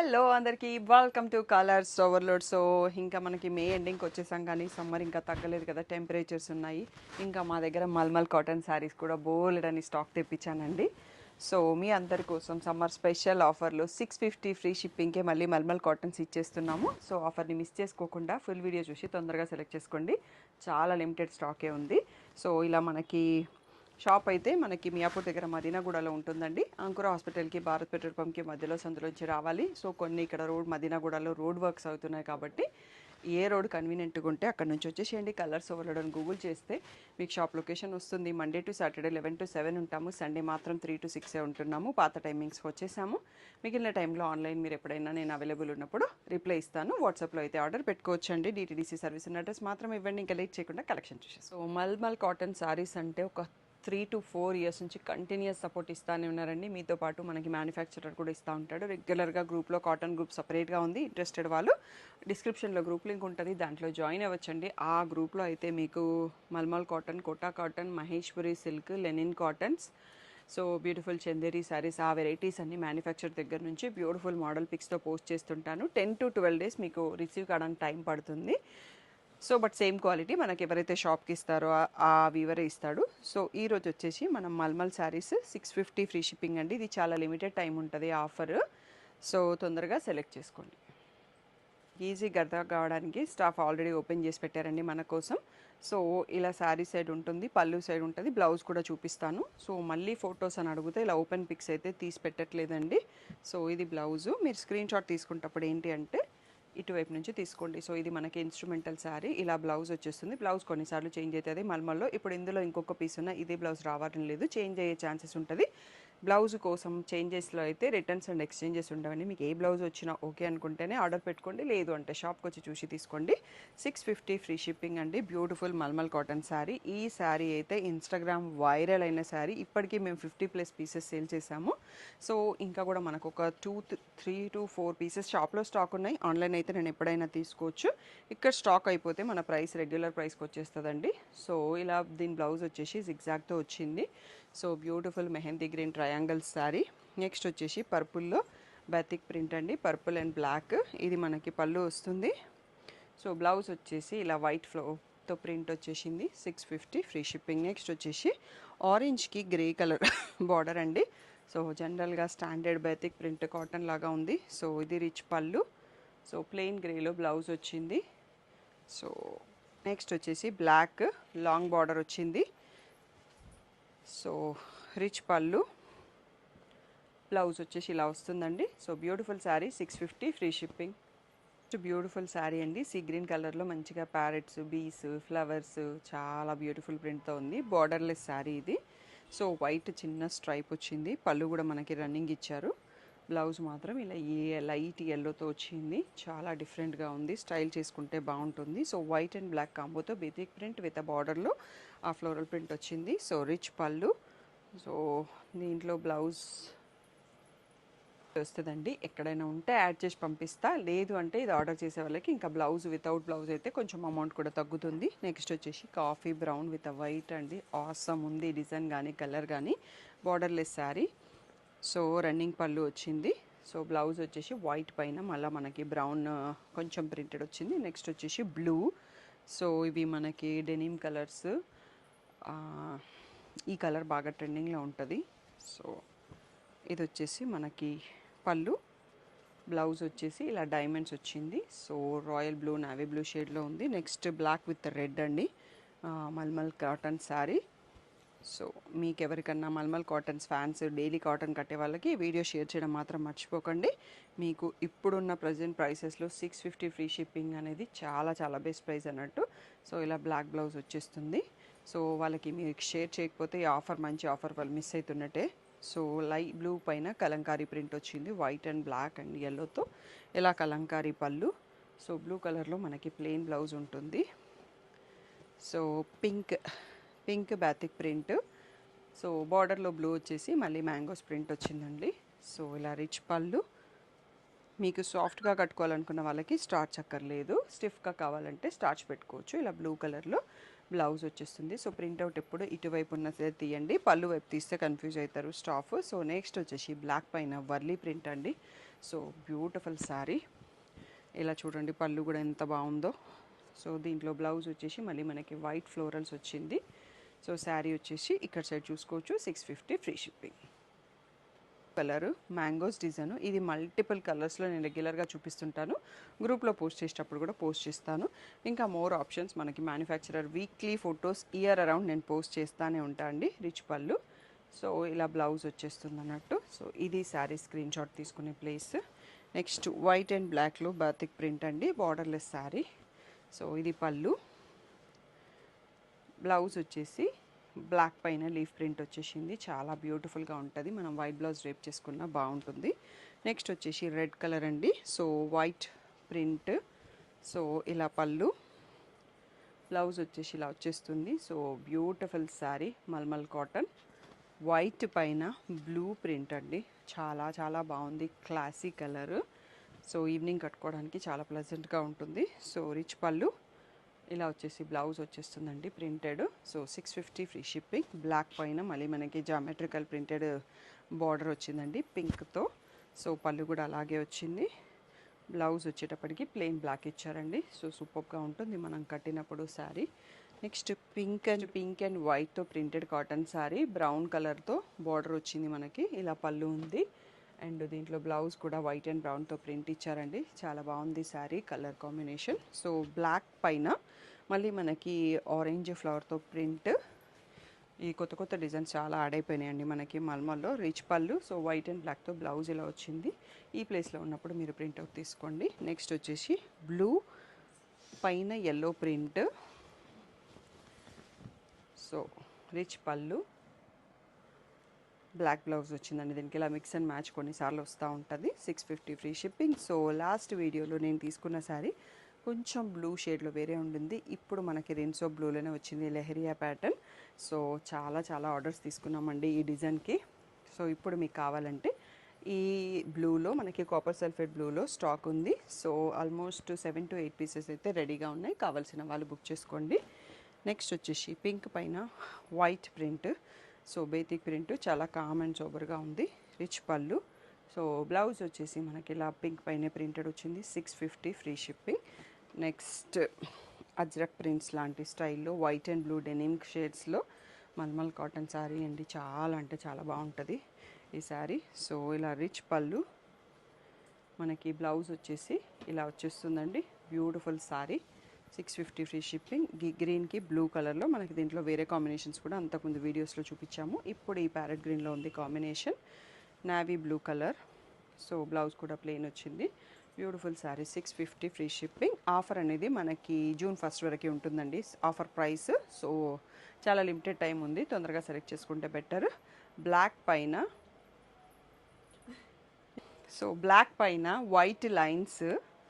Hello అందరికీ welcome to colours overload. So ఇంకా మనకి మే ఎండింగ్కి వచ్చేసాం, కానీ సమ్మర్ ఇంకా తగ్గలేదు కదా, టెంపరేచర్స్ ఉన్నాయి. ఇంకా మా దగ్గర మల్మల్ కాటన్ శారీస్ కూడా బోల్డ్ స్టాక్ తెప్పించానండి. సో మీ అందరి కోసం సమ్మర్ స్పెషల్ ఆఫర్లు 650 ఫ్రీ షిప్పింగ్కే మళ్ళీ మల్మల్ కాటన్స్ ఇచ్చేస్తున్నాము. సో ఆఫర్ని మిస్ చేసుకోకుండా ఫుల్ వీడియో చూసి తొందరగా సెలెక్ట్ చేసుకోండి. చాలా లిమిటెడ్ స్టాకే ఉంది. సో ఇలా మనకి షాప్ అయితే మనకి మియాపూర్ దగ్గర మదీనాగూడలో ఉంటుందండి. అంకుర హాస్పిటల్కి భారత్ పెట్రోల్ పంప్కి మధ్యలో సందులోంచి రావాలి. సో కొన్ని ఇక్కడ మదీనాగూడలో రోడ్ వర్క్స్ అవుతున్నాయి కాబట్టి ఏ రోడ్ కన్వీనియంట్గా ఉంటే అక్కడ నుంచి వచ్చేసేయండి. కలర్స్ ఓవర్లోడ్ అని గూగుల్ చేస్తే మీకు షాప్ లొకేషన్ వస్తుంది. మండే టు సాటర్డే 11 to 7 ఉంటాము. సండే మాత్రం 3 to 6 ఉంటున్నాము. పాత టైమింగ్స్కి వచ్చేసాము. మిగిలిన టైంలో ఆన్లైన్ మీరు ఎప్పుడైనా నేను అవైలబుల్ ఉన్నప్పుడు రిప్లై ఇస్తాను. వాట్సాప్లో అయితే ఆర్డర్ పెట్టుకోవచ్చండి. డిటీడీసీ సర్వీస్ ఉన్న అడ్రస్ మాత్రం ఇవ్వండి. ఇంకా లేట్ చేయకుండా కలెక్షన్ చూసేసి. సో మల్మల్ కాటన్ సారీస్ అంటే ఒక 3 to 4 years నుంచి కంటిన్యూస్ సపోర్ట్ ఇస్తానే ఉన్నారండి. మీతో పాటు మనకి మ్యానుఫ్యాక్చరర్ కూడా ఇస్తూ ఉంటాడు. రెగ్యులర్గా గ్రూప్లో కాటన్ గ్రూప్ సపరేట్గా ఉంది. ఇంట్రెస్టెడ్ వాళ్ళు డిస్క్రిప్షన్లో గ్రూప్ లింక్ ఉంటుంది, దాంట్లో జాయిన్ అవ్వచ్చండి. ఆ గ్రూప్లో అయితే మీకు mulmul cotton, Kota cotton, Maheshwari silk, linen cottons, so beautiful Chanderi saris, ఆ వెరైటీస్ అన్ని మ్యానుఫ్యాక్చర్ దగ్గర నుంచి బ్యూటిఫుల్ మోడల్ పిక్స్తో పోస్ట్ చేస్తుంటాను. 10 to 12 days మీకు రిసీవ్ కావడానికి టైం పడుతుంది. సో బట్ సేమ్ క్వాలిటీ మనకి ఎవరైతే షాప్కి ఇస్తారో ఆ వీవరే ఇస్తాడు. సో ఈరోజు వచ్చేసి మనం మల్మల్ శారీస్ 650 ఫ్రీ షిప్పింగ్ అండి. ఇది చాలా లిమిటెడ్ టైం ఉంటుంది ఆఫర్. సో తొందరగా సెలెక్ట్ చేసుకోండి. ఈజీగా అర్థం కావడానికి స్టాఫ్ ఆల్రెడీ ఓపెన్ చేసి పెట్టారండి మన కోసం. సో ఇలా శారీ సైడ్ ఉంటుంది, పళ్ళు సైడ్ ఉంటుంది, బ్లౌజ్ కూడా చూపిస్తాను. సో మళ్ళీ ఫొటోస్ అని అడిగితే ఇలా ఓపెన్ పిక్స్ అయితే తీసి పెట్టట్లేదండి. సో ఇది బ్లౌజు. మీరు స్క్రీన్ షాట్ తీసుకున్నప్పుడు ఏంటి అంటే ఇటువైపు నుంచి తీసుకోండి. సో ఇది మనకి ఇన్స్ట్రుమెంటల్ శారీ. ఇలా బ్లౌజ్ వచ్చేస్తుంది. బ్లౌజ్ కొన్నిసార్లు చేంజ్ అవుతుంది మల్మల్లో. ఇప్పుడు ఇందులో ఇంకొక పీస్ ఉన్న ఇదే బ్లౌజ్ రావడం లేదు, చేంజ్ అయ్యే ఛాన్సెస్ ఉంటుంది. బ్లౌజ్ కోసం చేంజెస్లో అయితే రిటర్న్స్ అండ్ ఎక్స్చేంజెస్ ఉండవండి. మీకు ఏ బ్లౌజ్ వచ్చినా ఓకే అనుకుంటేనే ఆర్డర్ పెట్టుకోండి, లేదు అంటే షాప్కి వచ్చి చూసి తీసుకోండి. 650 ఫ్రీ షిప్పింగ్ అండి. Beautiful mulmul cotton sari. ఈ శారీ అయితే ఇన్స్టాగ్రామ్ వైరల్ అయిన శారీ. ఇప్పటికీ మేము 50+ పీసెస్ సేల్ చేసాము. సో ఇంకా కూడా మనకు ఒక 3 to 4 పీసెస్ షాప్లో స్టాక్ ఉన్నాయి. ఆన్లైన్ అయితే నేను ఎప్పుడైనా తీసుకోవచ్చు. ఇక్కడ స్టాక్ అయిపోతే మన ప్రైస్ రెగ్యులర్ ప్రైస్కి వచ్చేస్తుందండి. సో ఇలా దీని బ్లౌజ్ వచ్చేసి జిగ్జాగ్తో వచ్చింది. So beautiful mehndi green triangle sari. Next వచ్చేసి పర్పుల్లో బాతిక్ ప్రింట్ అండి, పర్పుల్ అండ్ బ్లాక్. ఇది మనకి పళ్ళు వస్తుంది. సో బ్లౌజ్ వచ్చేసి ఇలా వైట్ ఫ్లోతో ప్రింట్ వచ్చేసింది. 650 ఫ్రీ షిప్పింగ్. నెక్స్ట్ వచ్చేసి ఆరెంజ్కి గ్రే కలర్ బార్డర్ అండి. సో జనరల్గా స్టాండర్డ్ బాతిక్ ప్రింట్ కాటన్ లాగా ఉంది. సో ఇది రిచ్ పళ్ళు. సో ప్లెయిన్ గ్రేలో బ్లౌజ్ వచ్చింది. సో నెక్స్ట్ వచ్చేసి బ్లాక్ లాంగ్ బార్డర్ వచ్చింది. సో రిచ్ పళ్ళు, బ్లౌజ్ వచ్చేసి ఇలా వస్తుందండి. So beautiful saree, 650 free shipping. Beautiful saree అండి. సీ గ్రీన్ కలర్లో మంచిగా ప్యారెట్స్, బీస్, ఫ్లవర్స్, చాలా బ్యూటిఫుల్ ప్రింట్తో ఉంది. బార్డర్లెస్ శారీ ఇది. సో వైట్ చిన్న స్ట్రైప్ వచ్చింది. పళ్ళు కూడా మనకి రన్నింగ్ ఇచ్చారు. బ్లౌజ్ మాత్రం ఇలా లైట్ ఎల్లోతో వచ్చింది. చాలా డిఫరెంట్గా ఉంది. స్టైల్ చేసుకుంటే బాగుంటుంది. సో వైట్ అండ్ బ్లాక్ కాంబోతో బేసిక్ ప్రింట్ విత్ బార్డర్లో ఆ ఫ్లోరల్ ప్రింట్ వచ్చింది. So rich pallu. సో దీంట్లో బ్లౌజ్ వస్తుందండి. ఎక్కడైనా ఉంటే యాడ్ చేసి పంపిస్తా, లేదు అంటే ఇది ఆర్డర్ చేసే వాళ్ళకి ఇంకా బ్లౌజ్ వితౌట్ బ్లౌజ్ అయితే కొంచెం అమౌంట్ కూడా తగ్గుతుంది. నెక్స్ట్ వచ్చేసి కాఫీ బ్రౌన్ విత్ వైట్ అండి. ఆసమ్ ఉంది డిజైన్ కానీ కలర్ కానీ. బార్డర్లెస్ శారీ. సో రన్నింగ్ పళ్ళు వచ్చింది. సో బ్లౌజ్ వచ్చేసి వైట్ పైన మళ్ళీ మనకి బ్రౌన్ కొంచెం ప్రింటెడ్ వచ్చింది. నెక్స్ట్ వచ్చేసి బ్లూ. సో ఇవి మనకి డెనిమ్ కలర్స్. ఈ కలర్ బాగా ట్రెండింగ్లో ఉంటుంది. సో ఇది వచ్చేసి మనకి పళ్ళు. బ్లౌజ్ వచ్చేసి ఇలా డైమండ్స్ వచ్చింది. So royal blue, navy blue షేడ్లో ఉంది. నెక్స్ట్ బ్లాక్ విత్ రెడ్ అండి. మల్మల్ కాటన్ శారీ. సో మీకు ఎవరికన్నా mulmul cottons fans, daily cotton కట్టే వాళ్ళకి వీడియో షేర్ చేయడం మాత్రం మర్చిపోకండి. మీకు ఇప్పుడున్న ప్రజెంట్ ప్రైసెస్లో 650 ఫ్రీ షిప్పింగ్ అనేది చాలా చాలా బెస్ట్ ప్రైస్ అన్నట్టు. సో ఇలా బ్లాక్ బ్లౌజ్ వచ్చేస్తుంది. సో వాళ్ళకి మీకు షేర్ చేయకపోతే ఈ ఆఫర్ మంచి ఆఫర్ వాళ్ళు మిస్ అవుతున్నట్టే. సో లైట్ బ్లూ పైన కలంకారీ ప్రింట్ వచ్చింది. వైట్ అండ్ బ్లాక్ అండ్ ఎల్లోతో ఇలా కలంకారీ పళ్ళు. సో బ్లూ కలర్లో మనకి ప్లెయిన్ బ్లౌజ్ ఉంటుంది. So pink batik print. So బార్డర్లో బ్లూ వచ్చేసి మళ్ళీ మ్యాంగోస్ ప్రింట్ వచ్చిందండి. సో ఇలా రిచ్ పళ్ళు. మీకు సాఫ్ట్గా కట్టుకోవాలనుకున్న వాళ్ళకి స్టార్చ్ అక్కర్లేదు, స్టిఫ్గా కావాలంటే స్టార్చ్ పెట్టుకోవచ్చు. ఇలా బ్లూ కలర్లో బ్లౌజ్ వచ్చేస్తుంది. సో ప్రింట్అవుట్ ఎప్పుడు ఇటువైపు ఉన్నదే తీయండి, పళ్ళు వైపు తీస్తే కన్ఫ్యూజ్ అవుతారు స్టాఫ్. సో నెక్స్ట్ వచ్చేసి బ్లాక్ పైన వర్లీ ప్రింట్ అండి. So beautiful sari. ఇలా చూడండి పళ్ళు కూడా ఎంత బాగుందో. సో దీంట్లో బ్లౌజ్ వచ్చేసి మళ్ళీ మనకి వైట్ ఫ్లోరల్స్ వచ్చింది. సో శారీ వచ్చేసి ఇక్కడ సైడ్ చూసుకోవచ్చు 650 free shipping. Colour mangoes design, ఇది మల్టిపుల్ కలర్స్లో నేను రెగ్యులర్గా చూపిస్తుంటాను, గ్రూప్లో పోస్ట్ చేసేటప్పుడు కూడా పోస్ట్ చేస్తాను. ఇంకా మోర్ ఆప్షన్స్ మనకి manufacturer weekly photos year around నేను పోస్ట్ చేస్తూనే ఉంటాను అండి. రిచ్ పళ్ళు. సో ఇలా బ్లౌజ్ వచ్చేస్తుంది అన్నట్టు. సో ఇది శారీ స్క్రీన్ షాట్ తీసుకునే ప్లేస్. నెక్స్ట్ వైట్ అండ్ బ్లాక్లో బాతిక్ ప్రింట్ అండి, బార్డర్లెస్ శారీ. సో ఇది పళ్ళు. బ్లౌజ్ వచ్చేసి బ్లాక్ పైన లీఫ్ ప్రింట్ వచ్చేసింది, చాలా బ్యూటిఫుల్గా ఉంటుంది. మనం వైట్ బ్లౌజ్ రేప్ చేసుకున్నా బాగుంటుంది. నెక్స్ట్ వచ్చేసి రెడ్ కలర్ అండి. So white print. సో ఇలా పళ్ళు. బ్లౌజ్ వచ్చేసి ఇలా వచ్చేస్తుంది. So beautiful sari, mulmul cotton. White పైన బ్లూ ప్రింట్ అండి, చాలా చాలా బాగుంది. Classy colour. సో ఈవినింగ్ కట్టుకోవడానికి చాలా ప్లెజెంట్గా ఉంటుంది. సో రిచ్ పళ్ళు. ఇలా వచ్చేసి బ్లౌజ్ వచ్చేస్తుందండి printed. So 650 free shipping. Black పైన మళ్ళీ మనకి జామెట్రికల్ ప్రింటెడ్ బార్డర్ వచ్చిందండి పింక్తో. సో పళ్ళు కూడా అలాగే వచ్చింది. బ్లౌజ్ వచ్చేటప్పటికి ప్లెయిన్ బ్లాక్ ఇచ్చారండి. సో సూపర్గా ఉంటుంది మనం కట్టినప్పుడు శారీ. నెక్స్ట్ పింక్ అండ్ వైట్తో ప్రింటెడ్ కాటన్ శారీ, బ్రౌన్ కలర్తో బార్డర్ వచ్చింది మనకి. ఇలా పళ్ళు ఉంది. అండ్ దీంట్లో బ్లౌజ్ కూడా వైట్ అండ్ బ్రౌన్తో ప్రింట్ ఇచ్చారండి, చాలా బాగుంది sari colour combination. So black పైన మళ్ళీ మనకి ఆరెంజ్ ఫ్లవర్తో ప్రింట్. ఈ కొత్త కొత్త డిజైన్స్ చాలా యాడ్ అయిపోయినాయండి మనకి మల్మల్లో. Rich pallu. So white and బ్లాక్తో blouse ఇలా వచ్చింది. ఈ ప్లేస్లో ఉన్నప్పుడు మీరు ప్రింట్ అవుట్ తీసుకోండి. నెక్స్ట్ వచ్చేసి బ్లూ పైన ఎల్లో ప్రింట్. సో రిచ్ పళ్ళు, బ్లాక్ బ్లౌజ్ వచ్చిందండి. దీనికి ఇలా మిక్స్ అండ్ మ్యాచ్ కొన్నిసార్లు వస్తూ ఉంటుంది. 650 ఫ్రీ షిప్పింగ్. సో లాస్ట్ వీడియోలో నేను తీసుకున్న శారీ కొంచెం బ్లూ షేడ్లో వేరే ఉండింది, ఇప్పుడు మనకి రెన్సో బ్లూలోనే వచ్చింది, లెహరియా ప్యాటర్న్. సో చాలా చాలా ఆర్డర్స్ తీసుకున్నామండి ఈ డిజైన్కి. సో ఇప్పుడు మీకు కావాలంటే ఈ బ్లూలో మనకి కాపర్ సల్ఫేట్ బ్లూలో స్టాక్ ఉంది. సో ఆల్మోస్ట్ 7 to 8 పీసెస్ అయితే రెడీగా ఉన్నాయి, కావాల్సిన వాళ్ళు బుక్ చేసుకోండి. నెక్స్ట్ వచ్చేసి పింక్ పైన వైట్ ప్రింట్. సో బేతిక్ ప్రింట్ చాలా కామ్ అండ్ సోబర్గా ఉంది. రిచ్ పళ్ళు. సో బ్లౌజ్ వచ్చేసి మనకి ఇలా పింక్ పైన ప్రింటెడ్ వచ్చింది, 650 free shipping. Next Ajrakh prints లాంటి స్టైల్లో వైట్ అండ్ బ్లూ డెనిమ్ షేడ్స్లో మల్మల్ కాటన్ శారీ అండి, చాలా అంటే చాలా బాగుంటుంది ఈ శారీ. సో ఇలా రిచ్ పళ్ళు, మనకి బ్లౌజ్ వచ్చేసి ఇలా వచ్చేస్తుందండి. Beautiful saree, 650 free shipping. గ్రీన్కి బ్లూ కలర్లో మనకి దీంట్లో వేరే కాంబినేషన్స్ కూడా అంతకుముందు వీడియోస్లో చూపించాము. ఇప్పుడు ఈ ప్యారెట్ గ్రీన్లో ఉంది combination, navy blue colour. So blouse కూడా ప్లెయిన్ వచ్చింది. Beautiful saree, 650 free shipping. Offer అనేది మనకి June 1st వరకు ఉంటుందండి ఆఫర్ ప్రైస్. సో చాలా లిమిటెడ్ టైం ఉంది, తొందరగా సెలెక్ట్ చేసుకుంటే బెటర్. బ్లాక్ పైన వైట్ లైన్స్.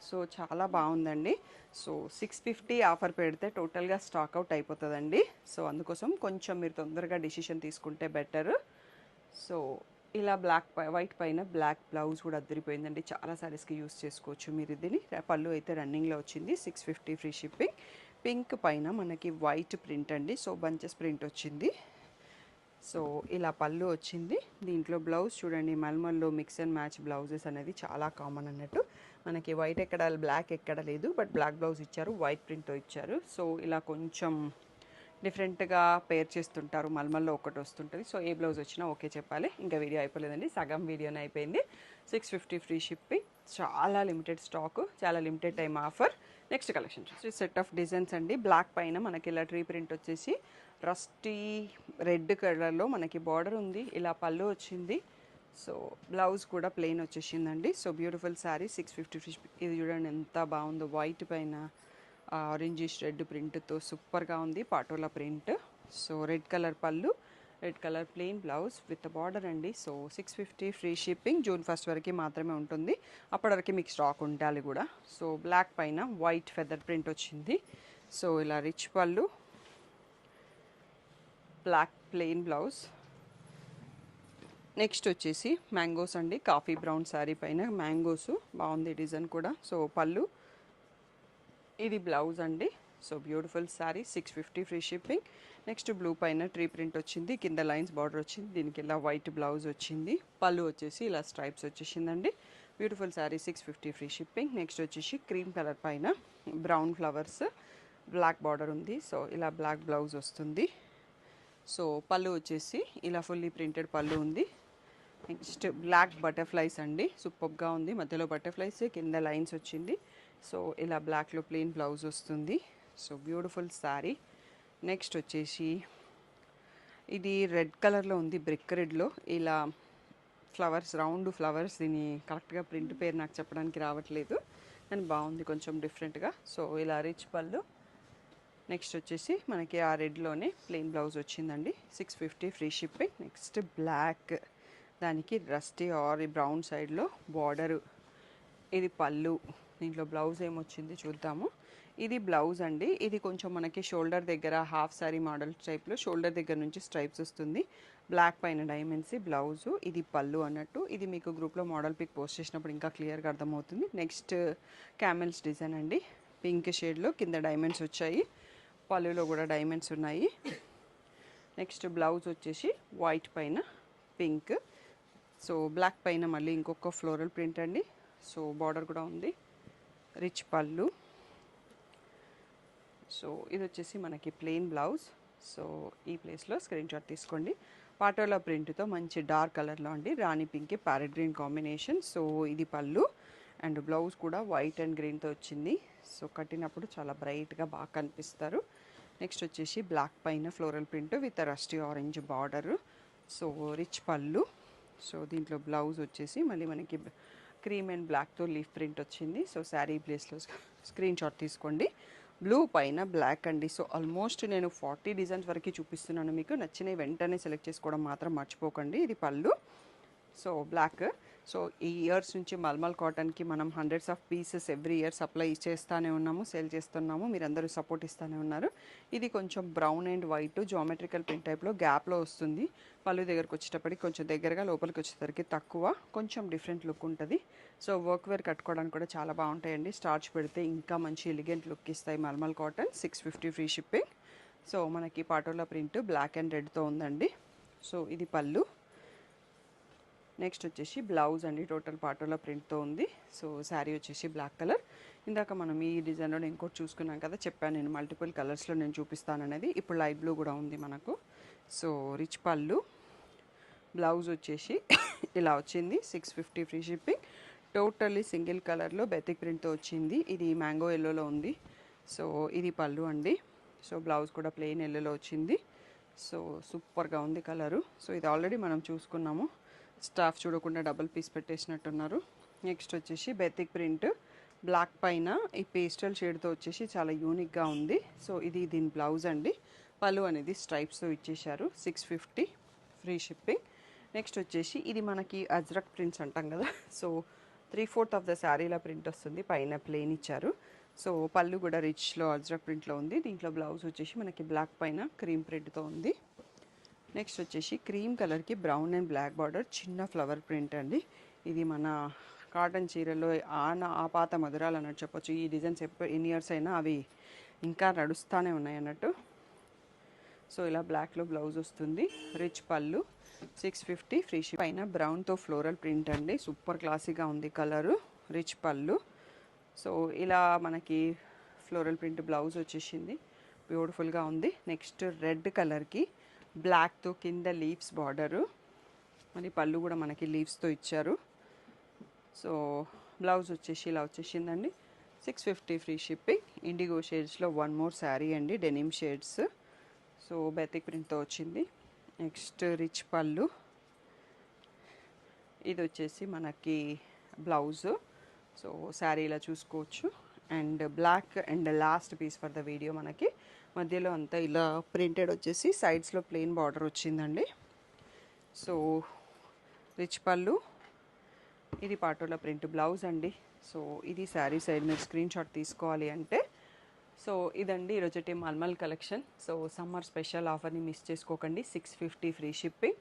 సో చాలా బాగుందండి. సో 650 ఆఫర్ పెడితే టోటల్గా స్టాక్ అవుట్ అయిపోతుందండి. సో అందుకోసం కొంచెం మీరు తొందరగా డిసిషన్ తీసుకుంటే బెటర్. సో ఇలా వైట్ పైన బ్లాక్ బ్లౌజ్ కూడా అద్దరిపోయిందండి, చాలా సారీస్కి యూస్ చేసుకోవచ్చు మీరు దీన్ని. పళ్ళు అయితే రన్నింగ్లో వచ్చింది, 650 ఫ్రీ షిప్పింగ్. పింక్ పైన మనకి వైట్ ప్రింట్ అండి, సో బంచెస్ ప్రింట్ వచ్చింది. సో ఇలా పళ్ళు వచ్చింది. దీంట్లో బ్లౌజ్ చూడండి, మల్మల్లో మిక్స్ అండ్ మ్యాచ్ బ్లౌజెస్ అనేది చాలా కామన్ అన్నట్టు. మనకి వైట్ ఎక్కడ బ్లాక్ ఎక్కడ లేదు, బట్ బ్లాక్ బ్లౌజ్ ఇచ్చారు, వైట్ ప్రింట్తో ఇచ్చారు. సో ఇలా కొంచెం డిఫరెంట్గా పేర్ చేస్తుంటారు, మల్మల్లో ఒకటి వస్తుంటుంది. సో ఏ బ్లౌజ్ వచ్చినా ఓకే చెప్పాలి. ఇంకా వీడియో అయిపోలేదండి, సగం వీడియోనే అయిపోయింది. 650 ఫ్రీ షిప్పింగ్. చాలా లిమిటెడ్ స్టాక్, చాలా limited time offer. Next collection set of designs అండి. బ్లాక్ పైన మనకి ఇలా ట్రీ ప్రింట్ వచ్చేసి రస్టీ రెడ్ కలర్లో మనకి బార్డర్ ఉంది, ఇలా పళ్ళు వచ్చింది. సో బ్లౌజ్ కూడా ప్లెయిన్ వచ్చేసిందండి. So beautiful saree, 650 free. ఇది చూడండి ఎంత బాగుందో, వైట్ పైన ఆరెంజిష్ రెడ్ ప్రింట్తో సూపర్గా ఉంది, patola print. So red colour pallu, red colour plain blouse with border అండి. So 650 free shipping. June 1st వరకు మాత్రమే ఉంటుంది, అప్పటి వరకు మీకు స్టాక్ ఉండాలి కూడా. సో బ్లాక్ పైన వైట్ ఫెదర్ ప్రింట్ వచ్చింది. సో ఇలా రిచ్ పళ్ళు, బ్లాక్ ప్లెయిన్ బ్లౌజ్. నెక్స్ట్ వచ్చేసి మ్యాంగోస్ అండి, కాఫీ బ్రౌన్ శారీ పైన మ్యాంగోస్, బాగుంది డిజైన్ కూడా. సో పళ్ళు, ఇది బ్లౌజ్ అండి. So beautiful saree, 650 free shipping. Next blue పైన ట్రీ ప్రింట్ వచ్చింది, కింద లైన్స్ బార్డర్ వచ్చింది, దీనికి ఇలా వైట్ బ్లౌజ్ వచ్చింది. పళ్ళు వచ్చేసి ఇలా స్ట్రైప్స్ వచ్చేసిందండి. Beautiful saree 650 free shipping. Next వచ్చేసి క్రీమ్ కలర్ పైన బ్రౌన్ ఫ్లవర్స్, బ్లాక్ బార్డర్ ఉంది. సో ఇలా బ్లాక్ బ్లౌజ్ వస్తుంది. సో పళ్ళు వచ్చేసి ఇలా ఫుల్లీ ప్రింటెడ్ పళ్ళు ఉంది. నెక్స్ట్ బ్లాక్ బటర్ఫ్లైస్ అండి, సూపర్గా ఉంది. మధ్యలో బటర్ఫ్లైస్, కింద లైన్స్ వచ్చింది. సో ఇలా బ్లాక్లో ప్లెయిన్ బ్లౌజ్ వస్తుంది. So beautiful sari. నెక్స్ట్ వచ్చేసి ఇది రెడ్ కలర్లో ఉంది, బ్రిక్ రెడ్లో ఇలా ఫ్లవర్స్, రౌండ్ ఫ్లవర్స్. దీని కరెక్ట్గా ప్రింట్ పేరు నాకు చెప్పడానికి రావట్లేదు, కానీ బాగుంది కొంచెం డిఫరెంట్గా. సో ఇలా రిచ్ పళ్ళు. నెక్స్ట్ వచ్చేసి మనకి ఆ రెడ్లోనే ప్లెయిన్ బ్లౌజ్ వచ్చిందండి, 650 ఫ్రీ షిప్పింగ్. నెక్స్ట్ బ్లాక్, దానికి రస్టీ ఆర్ బ్రౌన్ సైడ్లో బార్డరు. ఇది పళ్ళు. దీంట్లో బ్లౌజ్ ఏమొచ్చింది చూద్దాము. ఇది బ్లౌజ్ అండి. ఇది కొంచెం మనకి షోల్డర్ దగ్గర హాఫ్ సారీ మోడల్ టైప్లో షోల్డర్ దగ్గర నుంచి స్ట్రైప్స్ వస్తుంది. బ్లాక్ పైన డైమండ్స్ బ్లౌజు. ఇది పళ్ళు అన్నట్టు. ఇది మీకు గ్రూప్లో మోడల్ పిక్ పోస్ట్ చేసినప్పుడు ఇంకా క్లియర్గా అర్థమవుతుంది. నెక్స్ట్ క్యామెల్స్ డిజైన్ అండి, పింక్ షేడ్లో కింద డైమండ్స్ వచ్చాయి, పళ్ళులో కూడా డైమండ్స్ ఉన్నాయి. నెక్స్ట్ బ్లౌజ్ వచ్చేసి వైట్ పైన పింక్. సో బ్లాక్ పైన మళ్ళీ ఇంకొక ఫ్లోరల్ ప్రింట్ అండి. సో బార్డర్ కూడా ఉంది. రిచ్ పళ్ళు. సో ఇది వచ్చేసి మనకి ప్లెయిన్ బ్లౌజ్. సో ఈ ప్లేస్లో స్క్రీన్ షాట్ తీసుకోండి. పాటోలా ప్రింట్తో మంచి డార్క్ కలర్లో అండి, rani pink parrot green combination. So ఇది పళ్ళు అండ్ బ్లౌజ్ కూడా వైట్ అండ్ గ్రీన్తో వచ్చింది. సో కట్టినప్పుడు చాలా బ్రైట్గా బాగా కనిపిస్తారు. నెక్స్ట్ వచ్చేసి బ్లాక్ పైన floral print with rusty orange border. So rich pallu. So దీంట్లో బ్లౌజ్ వచ్చేసి మళ్ళీ మనకి క్రీమ్ అండ్ బ్లాక్తో లీఫ్ ప్రింట్ వచ్చింది. సో శారీ ప్లేస్లో స్క్రీన్ షాట్ తీసుకోండి. బ్లూ పైన బ్లాక్ అండి. సో ఆల్మోస్ట్ నేను 40 డిజైన్స్ వరకు చూపిస్తున్నాను మీకు. నచ్చినవి వెంటనే సెలెక్ట్ చేసుకోవడం మాత్రం మర్చిపోకండి. ఇది పళ్ళు. So black. సో ఈ ఇయర్స్ నుంచి మల్మల్ కాటన్కి మనం hundreds of pieces every year supply చేస్తూనే ఉన్నాము, సేల్ చేస్తున్నాము. మీరందరూ సపోర్ట్ ఇస్తూనే ఉన్నారు. ఇది కొంచెం brown and white geometrical print టైప్లో గ్యాప్లో వస్తుంది. పళ్ళు దగ్గరకు వచ్చేటప్పటికి కొంచెం దగ్గరగా, లోపలికి వచ్చేసరికి తక్కువ, కొంచెం డిఫరెంట్ లుక్ ఉంటుంది. సో వర్క్ వేర్ కట్టుకోవడానికి కూడా చాలా బాగుంటాయండి. స్టార్చ్ పెడితే ఇంకా మంచి ఎలిగెంట్ లుక్ ఇస్తాయి mulmul cotton. 650 free shipping. So మనకి పాటోలా ప్రింట్ బ్లాక్ అండ్ రెడ్తో ఉందండి. సో ఇది పళ్ళు. నెక్స్ట్ వచ్చేసి బ్లౌజ్ అండి, టోటల్ పాటోలా ప్రింట్తో ఉంది. సో శారీ వచ్చేసి బ్లాక్ కలర్. ఇందాక మనం ఈ డిజైన్లో ఇంకోటి చూసుకున్నాం కదా, చెప్పాను నేను మల్టిపుల్ కలర్స్లో నేను చూపిస్తాననేది. ఇప్పుడు లైట్ బ్లూ కూడా ఉంది మనకు. So rich pallu. బ్లౌజ్ వచ్చేసి ఇలా వచ్చింది, 650 ఫ్రీ షిప్పింగ్. టోటల్లీ సింగిల్ కలర్లో బెతిక్ ప్రింట్తో వచ్చింది. ఇది మ్యాంగో ఎల్లోలో ఉంది. సో ఇది పళ్ళు అండి. సో బ్లౌజ్ కూడా ప్లెయిన్ ఎల్లోలో వచ్చింది. సో సూపర్గా ఉంది కలరు. సో ఇది ఆల్రెడీ మనం చూసుకున్నాము, స్టాఫ్ చూడకుండా డబుల్ పీస్ పెట్టేసినట్టున్నారు. నెక్స్ట్ వచ్చేసి బెతిక్ ప్రింట్ బ్లాక్ పైన ఈ పేస్టల్ షేడ్తో వచ్చేసి చాలా యూనిక్గా ఉంది. సో ఇది దీని బ్లౌజ్ అండి. పళ్ళు అనేది స్ట్రైప్స్తో ఇచ్చేశారు, 650 ఫ్రీ షిప్పింగ్. నెక్స్ట్ వచ్చేసి ఇది మనకి అజ్రక్ ప్రింట్స్ అంటాం కదా. సో 3/4 ఆఫ్ ద శారీలో ప్రింట్ వస్తుంది, పైన ప్లెయిన్ ఇచ్చారు. సో పళ్ళు కూడా రిచ్లో అజ్రక్ ప్రింట్లో ఉంది. దీంట్లో బ్లౌజ్ వచ్చేసి మనకి బ్లాక్ పైన క్రీమ్ ప్రింట్తో ఉంది. నెక్స్ట్ వచ్చేసి క్రీమ్ కలర్కి బ్రౌన్ అండ్ బ్లాక్ బార్డర్, చిన్న ఫ్లవర్ ప్రింట్ అండి. ఇది మన కాటన్ చీరలో ఆ పాత మధురాలు అన్నట్టు చెప్పొచ్చు. ఈ డిజైన్స్ ఎన్ని ఇయర్స్ అయినా అవి ఇంకా నడుస్తూనే ఉన్నాయి అన్నట్టు. సో ఇలా బ్లాక్లో బ్లౌజ్ వస్తుంది. రిచ్ పళ్ళు, 650 ఫ్రీ షిప్. పైన బ్రౌన్తో ఫ్లోరల్ ప్రింట్ అండి, సూపర్ క్లాసీగా ఉంది కలరు. రిచ్ పళ్ళు. సో ఇలా మనకి ఫ్లోరల్ ప్రింట్ బ్లౌజ్ వచ్చేసింది, బ్యూటిఫుల్గా ఉంది. నెక్స్ట్ రెడ్ కలర్కి బ్లాక్తో కింద లీవ్స్ బార్డరు, మరి పళ్ళు కూడా మనకి లీవ్స్తో ఇచ్చారు. సో బ్లౌజ్ వచ్చేసి ఇలా వచ్చేసిందండి, 650 ఫ్రీ షిప్పింగ్. ఇండిగో షేడ్స్లో వన్ మోర్ శారీ అండి, డెనిమ్ షేడ్స్. సో బెతిక్ ప్రింట్తో వచ్చింది. Next rich pallu. ఇది వచ్చేసి మనకి బ్లౌజు. సో శారీ ఇలా చూసుకోవచ్చు. And black and last piece for the video మనకి మధ్యలో అంతా ఇలా ప్రింటెడ్ వచ్చేసి సైడ్స్లో ప్లెయిన్ బార్డర్ వచ్చిందండి. So rich pallu. ఇది పాటోలా ప్రింట్ బ్లౌజ్ అండి. సో ఇది శారీ సైడ్ మీరు స్క్రీన్ షాట్ తీసుకోవాలి అంటే. సో ఇదండి ఈరోజు malmal collection. So summer special ఆఫర్ని మిస్ చేసుకోకండి, 650 ఫ్రీ షిప్పింగ్.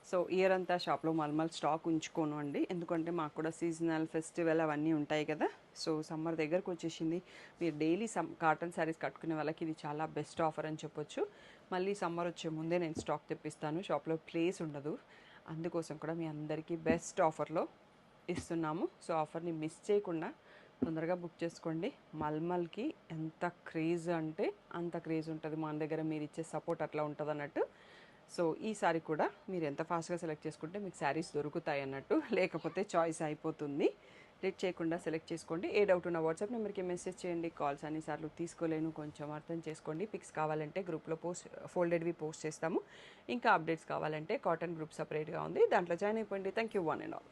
సో ఇయర్ అంతా షాప్లో మల్మల్ స్టాక్ ఉంచుకోను అండి, ఎందుకంటే మాకు కూడా సీజనల్ ఫెస్టివల్ అవన్నీ ఉంటాయి కదా. సో సమ్మర్ దగ్గరకు వచ్చేసింది. మీరు డైలీ కాటన్ శారీస్ కట్టుకునే వాళ్ళకి ఇది చాలా బెస్ట్ ఆఫర్ అని చెప్పొచ్చు. మళ్ళీ సమ్మర్ వచ్చే ముందే నేను స్టాక్ తెప్పిస్తాను, షాప్లో ప్లేస్ ఉండదు. అందుకోసం కూడా మీ అందరికీ బెస్ట్ ఆఫర్లో ఇస్తున్నాము. సో ఆఫర్ని మిస్ చేయకుండా తొందరగా బుక్ చేసుకోండి. మల్మల్కి ఎంత క్రేజ్ అంటే అంత క్రేజ్ ఉంటుంది మన దగ్గర. మీరు ఇచ్చే సపోర్ట్ అట్లా ఉంటుంది అన్నట్టు. సో ఈసారి కూడా మీరు ఎంత ఫాస్ట్గా సెలెక్ట్ చేసుకుంటే మీకు శారీస్ దొరుకుతాయి అన్నట్టు, లేకపోతే చాయిస్ అయిపోతుంది. లేట్ చేయకుండా సెలెక్ట్ చేసుకోండి. ఏ డౌట్ ఉన్న వాట్సాప్ నెంబర్కి మెసేజ్ చేయండి. కాల్స్ అన్నిసార్లు తీసుకోలేను, కొంచెం అర్థం చేసుకోండి. పిక్స్ కావాలంటే గ్రూప్లో ఫోల్డెడ్వి పోస్ట్ చేస్తాము. ఇంకా అప్డేట్స్ కావాలంటే కాటన్ గ్రూప్ సపరేట్గా ఉంది, దాంట్లో జాయిన్ అయిపోయింది. Thank you one and all.